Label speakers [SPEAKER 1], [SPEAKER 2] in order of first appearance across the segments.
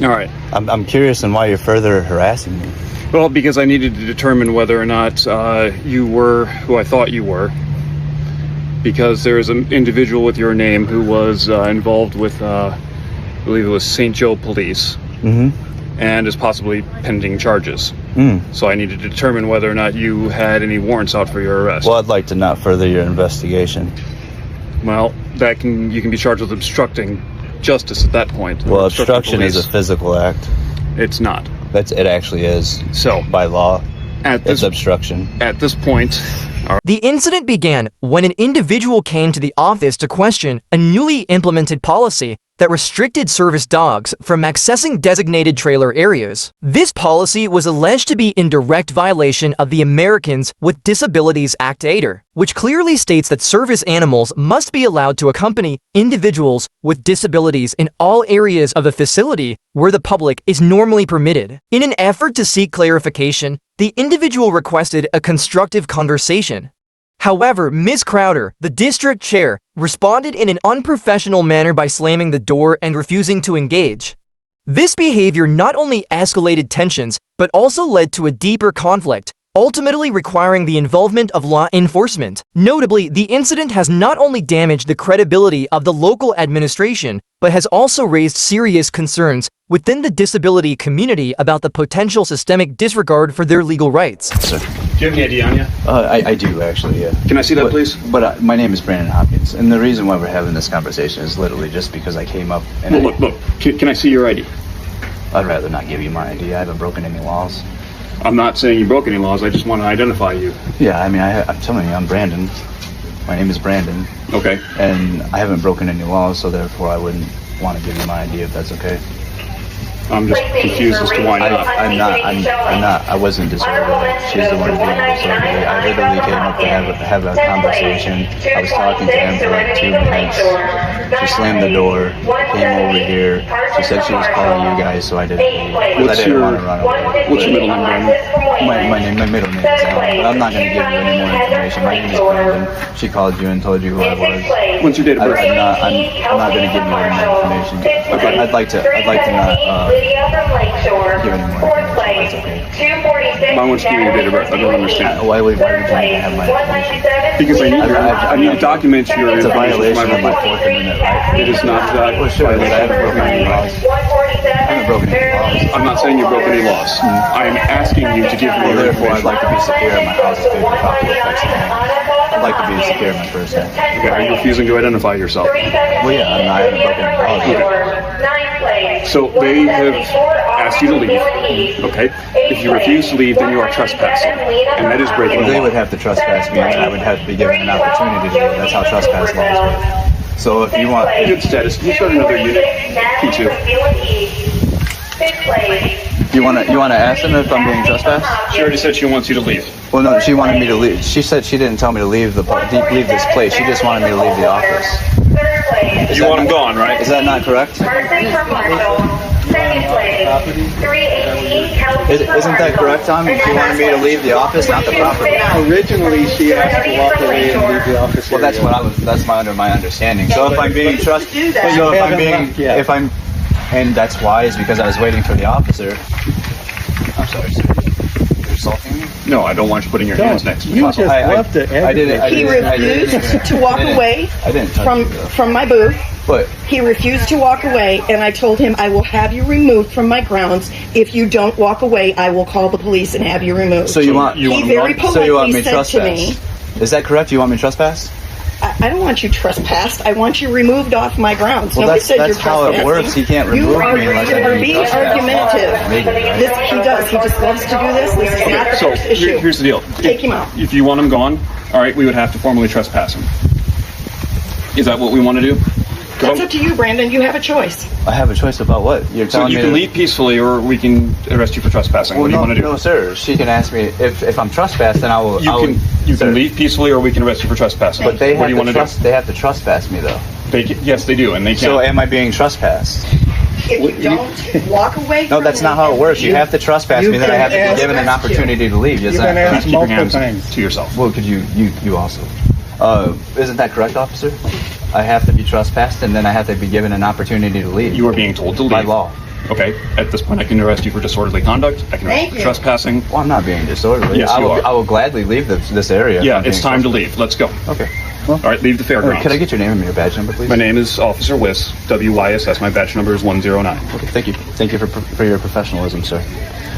[SPEAKER 1] All right.
[SPEAKER 2] I'm curious on why you're further harassing me.
[SPEAKER 1] Well, because I needed to determine whether or not you were who I thought you were. Because there is an individual with your name who was involved with, I believe it was St. Joe Police, and is possibly pending charges. So I needed to determine whether or not you had any warrants out for your arrest.
[SPEAKER 2] Well, I'd like to not further your investigation.
[SPEAKER 1] Well, you can be charged with obstructing justice at that point.
[SPEAKER 2] Well, obstruction is a physical act.
[SPEAKER 1] It's not.
[SPEAKER 2] It actually is.
[SPEAKER 1] So,
[SPEAKER 2] by law, it's obstruction.
[SPEAKER 1] At this point...
[SPEAKER 3] The incident began when an individual came to the office to question a newly implemented policy that restricted service dogs from accessing designated trailer areas. This policy was alleged to be in direct violation of the Americans with Disabilities Act ADR, which clearly states that service animals must be allowed to accompany individuals with disabilities in all areas of the facility where the public is normally permitted. In an effort to seek clarification, the individual requested a constructive conversation. However, Ms. Crowder, the district chair, responded in an unprofessional manner by slamming the door and refusing to engage. This behavior not only escalated tensions, but also led to a deeper conflict, ultimately requiring the involvement of law enforcement. Notably, the incident has not only damaged the credibility of the local administration, but has also raised serious concerns within the disability community about the potential systemic disregard for their legal rights.
[SPEAKER 2] Sir.
[SPEAKER 1] Do you have any ID on you?
[SPEAKER 2] I do, actually, yeah.
[SPEAKER 1] Can I see that, please?
[SPEAKER 2] But my name is Brandon Hopkins, and the reason why we're having this conversation is literally just because I came up and...
[SPEAKER 1] Well, look. Can I see your ID?
[SPEAKER 2] I'd rather not give you my ID. I haven't broken any laws.
[SPEAKER 1] I'm not saying you broke any laws. I just want to identify you.
[SPEAKER 2] Yeah, I mean, I'm telling you, I'm Brandon. My name is Brandon.
[SPEAKER 1] Okay.
[SPEAKER 2] And I haven't broken any laws, so therefore I wouldn't want to give you my ID if that's okay.
[SPEAKER 1] I'm just confused as to why not.
[SPEAKER 2] I'm not. I wasn't disorderly. She's the one being disorderly. I literally came up to have a conversation. I was talking to him for like 2 minutes. She slammed the door, came over here. She said she was calling you guys, so I didn't leave. I didn't want to run away.
[SPEAKER 1] What's your middle name, Brandon?
[SPEAKER 2] My middle name is Alan, but I'm not going to give you any more information. My name is Brandon. She called you and told you who I was.
[SPEAKER 1] What's your date of birth?
[SPEAKER 2] I'm not going to give you any more information. Okay. I'd like to not give any more information. That's okay.
[SPEAKER 1] Why won't you give me your date of birth? I don't understand.
[SPEAKER 2] Why would you have my information?
[SPEAKER 1] Because I need to document your
[SPEAKER 2] It's a
[SPEAKER 1] information.
[SPEAKER 2] violation of my Fourth Amendment right.
[SPEAKER 1] It is not that.
[SPEAKER 2] Well, sure, but I haven't broken any laws. I haven't broken any laws.
[SPEAKER 1] I'm not saying you broke any laws. I am asking you to give me
[SPEAKER 2] Well,
[SPEAKER 1] your
[SPEAKER 2] therefore, I'd
[SPEAKER 1] information.
[SPEAKER 2] like to be secure in my house's paper copy affects me. I'd like to be secure in my person.
[SPEAKER 1] Okay, are you refusing to identify yourself?
[SPEAKER 2] Well, yeah, I haven't broken any laws.
[SPEAKER 1] So they have asked you to leave. Okay. If you refuse to leave, then you are trespassing, and that is breaking
[SPEAKER 2] Well,
[SPEAKER 1] the
[SPEAKER 2] they
[SPEAKER 1] law.
[SPEAKER 2] would have to trespass me, and I would have to be given an opportunity to leave. That's how trespass laws work. So if you want...
[SPEAKER 1] Good status. Can you start another unit? P2.
[SPEAKER 2] You want to ask them if I'm being trespassed?
[SPEAKER 1] She already said she wants you to leave.
[SPEAKER 2] Well, no, she wanted me to leave. She said she didn't tell me to leave leave this place. She just wanted me to leave the office.
[SPEAKER 1] You want him gone, right?
[SPEAKER 2] Is that not correct? Isn't that correct, Tom? She wanted me to leave the office, not the property.
[SPEAKER 4] Originally, she asked to walk away and leave the office.
[SPEAKER 2] Well, that's my understanding. So if I'm being trusted, and that's why is because I was waiting for the officer. I'm sorry, sir. You're assaulting me?
[SPEAKER 1] No, I don't want you putting your hands next to me.
[SPEAKER 4] You just left it.
[SPEAKER 5] He refused to walk away from my booth.
[SPEAKER 2] But
[SPEAKER 5] he refused to walk away, and I told him I will have you removed from my grounds. If you don't walk away, I will call the police and have you removed.
[SPEAKER 2] So you want
[SPEAKER 5] he very politely said to me,
[SPEAKER 2] is that correct? You want me trespass?
[SPEAKER 5] I don't want you trespassed. I want you removed off my grounds.
[SPEAKER 2] Well,
[SPEAKER 5] Nobody said
[SPEAKER 2] that's
[SPEAKER 5] you're
[SPEAKER 2] how it
[SPEAKER 5] trespassing.
[SPEAKER 2] works. He can't remove me unless I'm being
[SPEAKER 5] argumentative.
[SPEAKER 2] Maybe, right?
[SPEAKER 5] He does. He just loves to do this. This is not the
[SPEAKER 1] So
[SPEAKER 5] first issue.
[SPEAKER 1] here's the deal.
[SPEAKER 5] Take him out.
[SPEAKER 1] If you want him gone, all right, we would have to formally trespass him. Is that what we want to do?
[SPEAKER 5] That's up to you, Brandon. You have a choice.
[SPEAKER 2] I have a choice about what? You're
[SPEAKER 1] So
[SPEAKER 2] telling
[SPEAKER 1] you
[SPEAKER 2] me
[SPEAKER 1] can
[SPEAKER 2] to
[SPEAKER 1] leave peacefully, or we can arrest you for trespassing.
[SPEAKER 2] Well,
[SPEAKER 1] what do you want to do?
[SPEAKER 2] No, sir. She can ask me if I'm trespassed, then I will.
[SPEAKER 1] You can leave peacefully, or we can arrest you for trespassing.
[SPEAKER 2] But they
[SPEAKER 1] what do you want to do?
[SPEAKER 2] They have to trespass me, though.
[SPEAKER 1] Yes, they do, and they can't.
[SPEAKER 2] So am I being trespassed?
[SPEAKER 5] If you don't walk away
[SPEAKER 2] No, that's not how it works. You have to trespass me, then I have to be given an opportunity to leave.
[SPEAKER 4] You can ask
[SPEAKER 1] Keep your
[SPEAKER 4] multiple
[SPEAKER 1] hands
[SPEAKER 4] times
[SPEAKER 1] to yourself.
[SPEAKER 2] Well, could you also? Isn't that correct, officer? I have to be trespassed, and then I have to be given an opportunity to leave.
[SPEAKER 1] You are being told to leave.
[SPEAKER 2] By law.
[SPEAKER 1] Okay. At this point, I can arrest you for disorderly conduct. I can arrest you for trespassing.
[SPEAKER 2] Well, I'm not being disorderly.
[SPEAKER 1] Yes, you are.
[SPEAKER 2] I will gladly leave this area.
[SPEAKER 1] Yeah, it's time to leave. Let's go.
[SPEAKER 2] Okay.
[SPEAKER 1] All right, leave the fairgrounds.
[SPEAKER 2] Could I get your name and your badge number, please?
[SPEAKER 1] My name is Officer Wyss, WYSS. My badge number is 109.
[SPEAKER 2] Okay, thank you. Thank you for your professionalism, sir.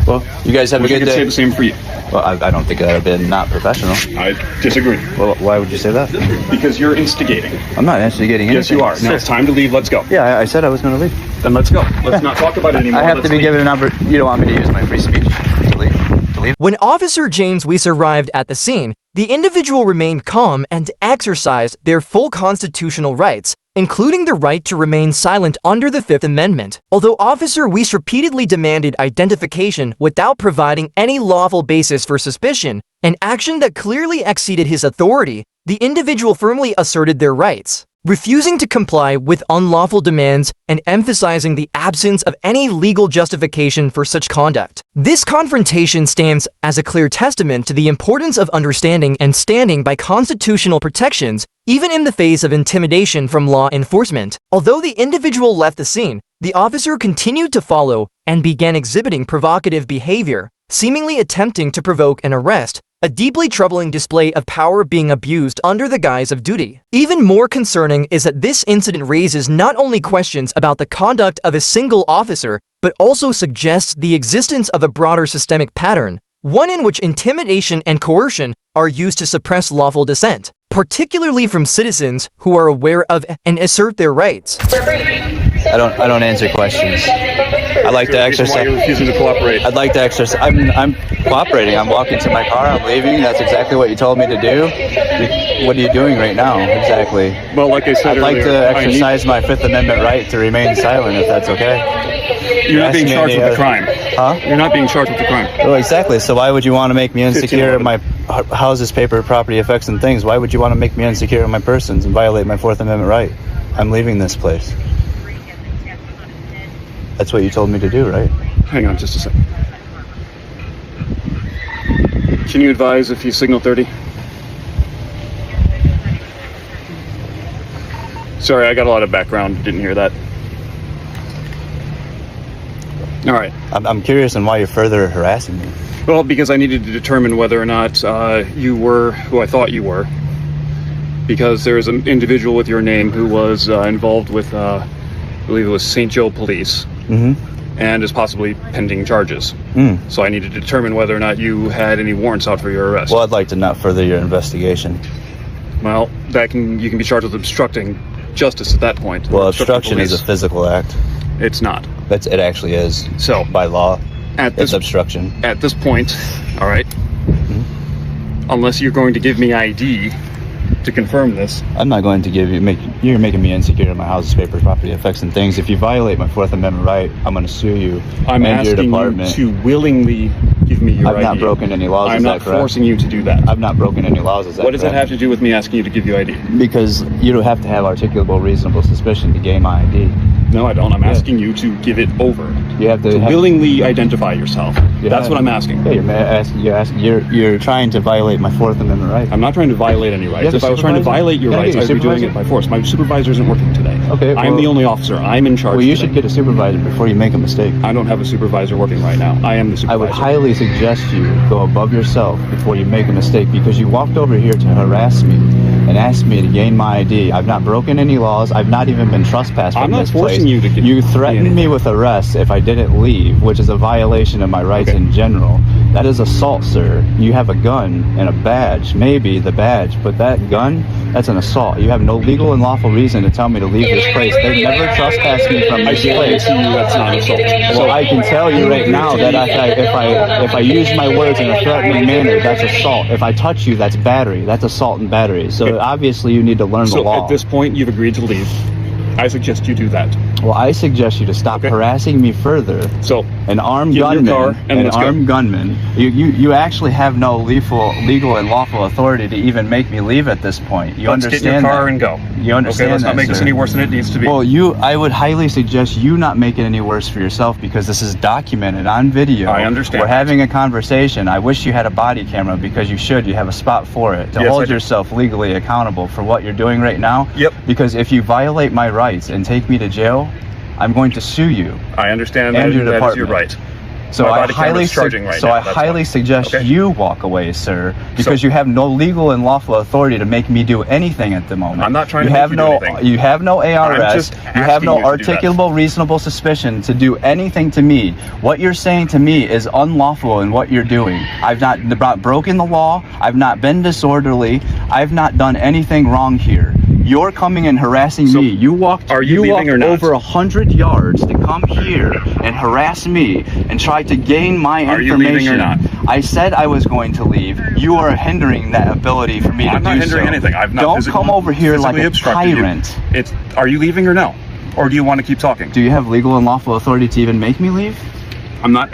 [SPEAKER 2] Well, you guys have a
[SPEAKER 1] Wish I
[SPEAKER 2] good
[SPEAKER 1] could say
[SPEAKER 2] day.
[SPEAKER 1] the same for you.
[SPEAKER 2] Well, I don't think that would have been not professional.
[SPEAKER 1] I disagree.
[SPEAKER 2] Well, why would you say that?
[SPEAKER 1] Because you're instigating.
[SPEAKER 2] I'm not instigating anything.
[SPEAKER 1] Yes, you are. Now it's time to leave. Let's go.
[SPEAKER 2] Yeah, I said I was going to leave.
[SPEAKER 1] Then let's go. Let's not talk about it anymore.
[SPEAKER 2] I have
[SPEAKER 1] Let's
[SPEAKER 2] to be
[SPEAKER 1] leave.
[SPEAKER 2] given an opportunity. You don't want me to use my free speech to leave? To leave?
[SPEAKER 3] When Officer James Weiss arrived at the scene, the individual remained calm and exercised their full constitutional rights, including the right to remain silent under the Fifth Amendment. Although Officer Weiss repeatedly demanded identification without providing any lawful basis for suspicion, an action that clearly exceeded his authority, the individual firmly asserted their rights, refusing to comply with unlawful demands and emphasizing the absence of any legal justification for such conduct. This confrontation stands as a clear testament to the importance of understanding and standing by constitutional protections, even in the face of intimidation from law enforcement. Although the individual left the scene, the officer continued to follow and began exhibiting provocative behavior, seemingly attempting to provoke an arrest, a deeply troubling display of power being abused under the guise of duty. Even more concerning is that this incident raises not only questions about the conduct of a single officer, but also suggests the existence of a broader systemic pattern, one in which intimidation and coercion are used to suppress lawful dissent, particularly from citizens who are aware of and assert their rights.
[SPEAKER 2] I don't answer questions. I like to
[SPEAKER 1] Why
[SPEAKER 2] exercise.
[SPEAKER 1] you're refusing to cooperate?
[SPEAKER 2] I'd like to exercise. I'm cooperating. I'm walking to my car. I'm leaving. That's exactly what you told me to do. What are you doing right now? Exactly.
[SPEAKER 1] Well, like I said
[SPEAKER 2] I'd like
[SPEAKER 1] earlier,
[SPEAKER 2] to
[SPEAKER 1] I need-
[SPEAKER 2] exercise my Fifth Amendment right to remain silent, if that's okay.
[SPEAKER 1] You're not being
[SPEAKER 2] Ask me
[SPEAKER 1] charged
[SPEAKER 2] any
[SPEAKER 1] with the
[SPEAKER 2] other-
[SPEAKER 1] crime.
[SPEAKER 2] Huh?
[SPEAKER 1] You're not being charged with the crime.
[SPEAKER 2] Well, exactly. So why would you want to make me insecure of
[SPEAKER 1] 1511.
[SPEAKER 2] my houses, paper, property, effects, and things? Why would you want to make me insecure of my persons and violate my Fourth Amendment right? I'm leaving this place. That's what you told me to do, right?
[SPEAKER 1] Hang on just a second. Can you advise if you signal 30? Sorry, I got a lot of background. Didn't hear that. All right.
[SPEAKER 2] I'm curious on why you're further harassing me.
[SPEAKER 1] Well, because I needed to determine whether or not you were who I thought you were. Because there is an individual with your name who was involved with, I believe it was St. Joe Police, and is possibly pending charges. So I needed to determine whether or not you had any warrants out for your arrest.
[SPEAKER 2] Well, I'd like to not further your investigation.
[SPEAKER 1] Well, you can be charged with obstructing justice at that point.
[SPEAKER 2] Well,
[SPEAKER 1] Obstructing
[SPEAKER 2] obstruction is a
[SPEAKER 1] police.
[SPEAKER 2] physical act.
[SPEAKER 1] It's not.
[SPEAKER 2] It actually is.
[SPEAKER 1] So
[SPEAKER 2] By law,
[SPEAKER 1] at
[SPEAKER 2] it's
[SPEAKER 1] this
[SPEAKER 2] obstruction.
[SPEAKER 1] at this point, all right. Unless you're going to give me ID to confirm this.
[SPEAKER 2] I'm not going to you're making me insecure of my houses, paper, property, effects, and things. If you violate my Fourth Amendment right, I'm going to sue you
[SPEAKER 1] I'm
[SPEAKER 2] and your
[SPEAKER 1] asking
[SPEAKER 2] department.
[SPEAKER 1] you to willingly give me your
[SPEAKER 2] I've
[SPEAKER 1] ID.
[SPEAKER 2] not broken any laws,
[SPEAKER 1] I'm
[SPEAKER 2] is
[SPEAKER 1] not
[SPEAKER 2] that correct?
[SPEAKER 1] forcing you to do that.
[SPEAKER 2] I've not broken any laws, is that
[SPEAKER 1] What does that
[SPEAKER 2] correct?
[SPEAKER 1] have to do with me asking you to give you ID?
[SPEAKER 2] Because you don't have to have articulable reasonable suspicion to gain my ID.
[SPEAKER 1] No, I don't. I'm asking you to give it over.
[SPEAKER 2] You have to
[SPEAKER 1] Willingly identify yourself.
[SPEAKER 2] Yeah.
[SPEAKER 1] That's what I'm asking.
[SPEAKER 2] Yeah, you're trying to violate my Fourth Amendment right.
[SPEAKER 1] I'm not trying to violate any rights.
[SPEAKER 2] You have
[SPEAKER 1] If
[SPEAKER 2] a
[SPEAKER 1] I was trying to
[SPEAKER 2] supervisor?
[SPEAKER 1] violate your
[SPEAKER 2] Can I
[SPEAKER 1] rights,
[SPEAKER 2] get
[SPEAKER 1] I'd
[SPEAKER 2] your
[SPEAKER 1] be doing it
[SPEAKER 2] supervisor?
[SPEAKER 1] by force. My supervisor isn't working today.
[SPEAKER 2] Okay,
[SPEAKER 1] I'm the
[SPEAKER 2] well-
[SPEAKER 1] only officer. I'm in charge
[SPEAKER 2] Well, you
[SPEAKER 1] today.
[SPEAKER 2] should get a supervisor before you make a mistake.
[SPEAKER 1] I don't have a supervisor working right now. I am the
[SPEAKER 2] I
[SPEAKER 1] supervisor.
[SPEAKER 2] would highly suggest you go above yourself before you make a mistake, because you walked over here to harass me and asked me to gain my ID. I've not broken any laws. I've not even been trespassed from
[SPEAKER 1] I'm not
[SPEAKER 2] this
[SPEAKER 1] forcing
[SPEAKER 2] place.
[SPEAKER 1] you to get
[SPEAKER 2] You
[SPEAKER 1] me
[SPEAKER 2] threatened
[SPEAKER 1] anything.
[SPEAKER 2] me with arrest if I didn't leave, which is a violation of my rights
[SPEAKER 1] Okay.
[SPEAKER 2] in general. That is assault, sir. You have a gun and a badge, maybe the badge, but that gun, that's an assault. You have no legal and lawful reason to tell me to leave this place. They never trespassed me from
[SPEAKER 1] I
[SPEAKER 2] this
[SPEAKER 1] guarantee
[SPEAKER 2] place.
[SPEAKER 1] you that's not assault.
[SPEAKER 2] So I can tell you right now that if I use my words in a threatening manner, that's assault. If I touch you, that's battery. That's assault and battery. So
[SPEAKER 1] Okay.
[SPEAKER 2] obviously you need to learn the
[SPEAKER 1] So
[SPEAKER 2] law.
[SPEAKER 1] at this point, you've agreed to leave. I suggest you do that.
[SPEAKER 2] Well, I suggest you to stop
[SPEAKER 1] Okay.
[SPEAKER 2] harassing me further.
[SPEAKER 1] So,
[SPEAKER 2] An armed
[SPEAKER 1] get in your car
[SPEAKER 2] gunman,
[SPEAKER 1] and
[SPEAKER 2] an
[SPEAKER 1] let's go.
[SPEAKER 2] armed gunman. You actually have no legal and lawful authority to even make me leave at this point. You
[SPEAKER 1] let's
[SPEAKER 2] understand
[SPEAKER 1] get in your car
[SPEAKER 2] that?
[SPEAKER 1] and go.
[SPEAKER 2] You understand
[SPEAKER 1] Okay, let's
[SPEAKER 2] that,
[SPEAKER 1] not make this
[SPEAKER 2] sir?
[SPEAKER 1] any worse than it needs to be.
[SPEAKER 2] Well, I would highly suggest you not make it any worse for yourself, because this is documented on video.
[SPEAKER 1] I understand
[SPEAKER 2] We're
[SPEAKER 1] that.
[SPEAKER 2] having a conversation. I wish you had a body camera, because you should. You have a spot for it to
[SPEAKER 1] Yes, I
[SPEAKER 2] hold
[SPEAKER 1] do.
[SPEAKER 2] yourself legally accountable for what you're doing right now.
[SPEAKER 1] Yep.
[SPEAKER 2] Because if you violate my rights and take me to jail, I'm going to sue you.
[SPEAKER 1] I understand
[SPEAKER 2] And
[SPEAKER 1] that,
[SPEAKER 2] your
[SPEAKER 1] that is
[SPEAKER 2] department.
[SPEAKER 1] your right.
[SPEAKER 2] So
[SPEAKER 1] My
[SPEAKER 2] I
[SPEAKER 1] body camera's
[SPEAKER 2] highly
[SPEAKER 1] charging right now,
[SPEAKER 2] I
[SPEAKER 1] that's
[SPEAKER 2] highly
[SPEAKER 1] fine.
[SPEAKER 2] suggest
[SPEAKER 1] Okay.
[SPEAKER 2] you walk away, sir, because you have no legal and lawful authority to make me do anything at the moment.
[SPEAKER 1] I'm not trying
[SPEAKER 2] you
[SPEAKER 1] to make
[SPEAKER 2] have
[SPEAKER 1] you do
[SPEAKER 2] no
[SPEAKER 1] anything.
[SPEAKER 2] you have no ARS.
[SPEAKER 1] just
[SPEAKER 2] You have
[SPEAKER 1] asking
[SPEAKER 2] no
[SPEAKER 1] you to do that.
[SPEAKER 2] articulable reasonable suspicion to do anything to me. What you're saying to me is unlawful in what you're doing. I've not broken the law. I've not been disorderly. I've not done anything wrong here. You're coming and harassing
[SPEAKER 1] So,
[SPEAKER 2] me. You walked
[SPEAKER 1] are you leaving
[SPEAKER 2] walked
[SPEAKER 1] or not?
[SPEAKER 2] over 100 yards to come here and harass me and try to gain my
[SPEAKER 1] Are you
[SPEAKER 2] information.
[SPEAKER 1] leaving or not?
[SPEAKER 2] I said I was going to leave. You are hindering that ability for me to do so.
[SPEAKER 1] I'm not hindering anything. I've not
[SPEAKER 2] Don't come over here like
[SPEAKER 1] physically
[SPEAKER 2] a
[SPEAKER 1] obstructed you.
[SPEAKER 2] tyrant.
[SPEAKER 1] Are you leaving or no? Or do you want to keep talking?
[SPEAKER 2] Do you have legal and lawful authority to even make me leave?
[SPEAKER 1] I'm not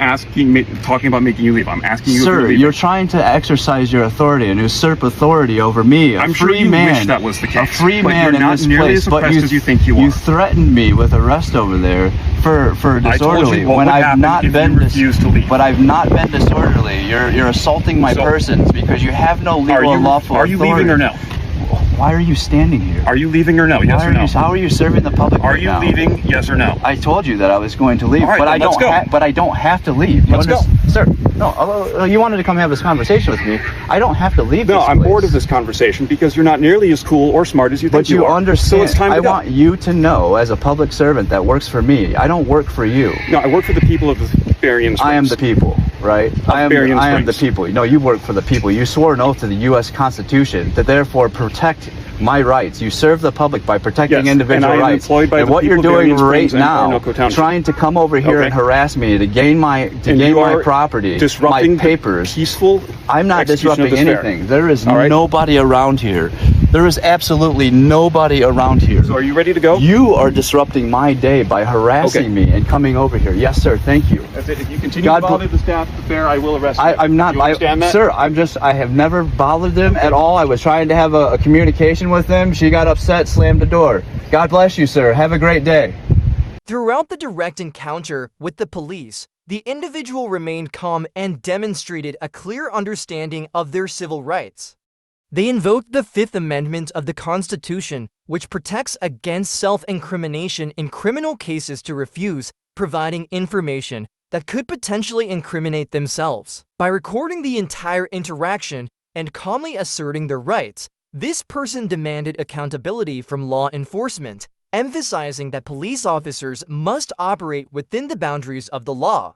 [SPEAKER 1] talking about making you leave. I'm asking you if
[SPEAKER 2] Sir,
[SPEAKER 1] you're leaving.
[SPEAKER 2] you're trying to exercise your authority and usurp authority over me, a
[SPEAKER 1] I'm sure
[SPEAKER 2] free
[SPEAKER 1] you
[SPEAKER 2] man.
[SPEAKER 1] wish that was the
[SPEAKER 2] A
[SPEAKER 1] case,
[SPEAKER 2] free
[SPEAKER 1] but
[SPEAKER 2] man
[SPEAKER 1] you're
[SPEAKER 2] in
[SPEAKER 1] not
[SPEAKER 2] this
[SPEAKER 1] nearly
[SPEAKER 2] place,
[SPEAKER 1] as
[SPEAKER 2] but
[SPEAKER 1] oppressed as you think you
[SPEAKER 2] You
[SPEAKER 1] are.
[SPEAKER 2] threatened me with arrest over there for
[SPEAKER 1] I told
[SPEAKER 2] disorderly
[SPEAKER 1] you what
[SPEAKER 2] when
[SPEAKER 1] would
[SPEAKER 2] I've
[SPEAKER 1] happen
[SPEAKER 2] not
[SPEAKER 1] if
[SPEAKER 2] been
[SPEAKER 1] you refused to leave.
[SPEAKER 2] But I've not been disorderly. You're assaulting my
[SPEAKER 1] So-
[SPEAKER 2] persons because you have no legal and lawful
[SPEAKER 1] Are you
[SPEAKER 2] authority.
[SPEAKER 1] leaving or no?
[SPEAKER 2] Why are you standing here?
[SPEAKER 1] Are you leaving or no? Yes
[SPEAKER 2] Why
[SPEAKER 1] or
[SPEAKER 2] are
[SPEAKER 1] no?
[SPEAKER 2] how are you serving the public
[SPEAKER 1] Are
[SPEAKER 2] right
[SPEAKER 1] you
[SPEAKER 2] now?
[SPEAKER 1] leaving? Yes or no?
[SPEAKER 2] I told you that I was going to leave,
[SPEAKER 1] All right,
[SPEAKER 2] but
[SPEAKER 1] then
[SPEAKER 2] I
[SPEAKER 1] let's
[SPEAKER 2] don't.
[SPEAKER 1] go.
[SPEAKER 2] But I don't have to leave. You
[SPEAKER 1] Let's go.
[SPEAKER 2] Sir. No, you wanted to come have this conversation with me. I don't have to leave.
[SPEAKER 1] No,
[SPEAKER 2] this
[SPEAKER 1] I'm
[SPEAKER 2] place.
[SPEAKER 1] bored of this conversation because you're not nearly as cool or smart as you think
[SPEAKER 2] But you
[SPEAKER 1] are.
[SPEAKER 2] understand.
[SPEAKER 1] So it's time to
[SPEAKER 2] I
[SPEAKER 1] go.
[SPEAKER 2] want you to know, as a public servant that works for me, I don't work for you.
[SPEAKER 1] No, I work for the people of Berrien Springs.
[SPEAKER 2] I am the people, right? I am the
[SPEAKER 1] Springs.
[SPEAKER 2] people. No, you work for the people. You swore an oath to the U.S. Constitution to therefore protect my rights. You serve the public by protecting
[SPEAKER 1] Yes,
[SPEAKER 2] individual
[SPEAKER 1] and I am
[SPEAKER 2] rights.
[SPEAKER 1] employed by
[SPEAKER 2] and
[SPEAKER 1] the
[SPEAKER 2] what
[SPEAKER 1] people
[SPEAKER 2] you're
[SPEAKER 1] of
[SPEAKER 2] doing
[SPEAKER 1] Berrien
[SPEAKER 2] right
[SPEAKER 1] Springs and
[SPEAKER 2] now,
[SPEAKER 1] Orinoco Township.
[SPEAKER 2] trying to come over here
[SPEAKER 1] Okay.
[SPEAKER 2] and harass me to gain my
[SPEAKER 1] And you are
[SPEAKER 2] property,
[SPEAKER 1] disrupting
[SPEAKER 2] my papers.
[SPEAKER 1] peaceful
[SPEAKER 2] I'm not
[SPEAKER 1] execution of
[SPEAKER 2] disrupting
[SPEAKER 1] this fair.
[SPEAKER 2] anything. There is
[SPEAKER 1] All right?
[SPEAKER 2] nobody around here. There is absolutely nobody around here.
[SPEAKER 1] So are you ready to go?
[SPEAKER 2] You are disrupting my day by harassing
[SPEAKER 1] Okay.
[SPEAKER 2] me and coming over here. Yes, sir. Thank you.
[SPEAKER 1] That's it. If you continue
[SPEAKER 2] God
[SPEAKER 1] to bother the staff at the fair, I will arrest you.
[SPEAKER 2] I'm not.
[SPEAKER 1] You understand that?
[SPEAKER 2] Sir, I have never bothered them at all. I was trying to have a communication with them. She got upset, slammed the door. God bless you, sir. Have a great day.
[SPEAKER 3] Throughout the direct encounter with the police, the individual remained calm and demonstrated a clear understanding of their civil rights. They invoked the Fifth Amendment of the Constitution, which protects against self-incrimination in criminal cases to refuse providing information that could potentially incriminate themselves. By recording the entire interaction and calmly asserting their rights, this person demanded accountability from law enforcement, emphasizing that police officers must operate within the boundaries of the law.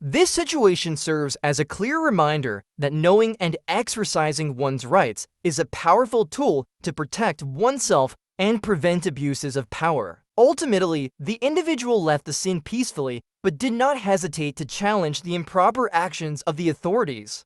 [SPEAKER 3] This situation serves as a clear reminder that knowing and exercising one's rights is a powerful tool to protect oneself and prevent abuses of power. Ultimately, the individual left the scene peacefully but did not hesitate to challenge the improper actions of the authorities.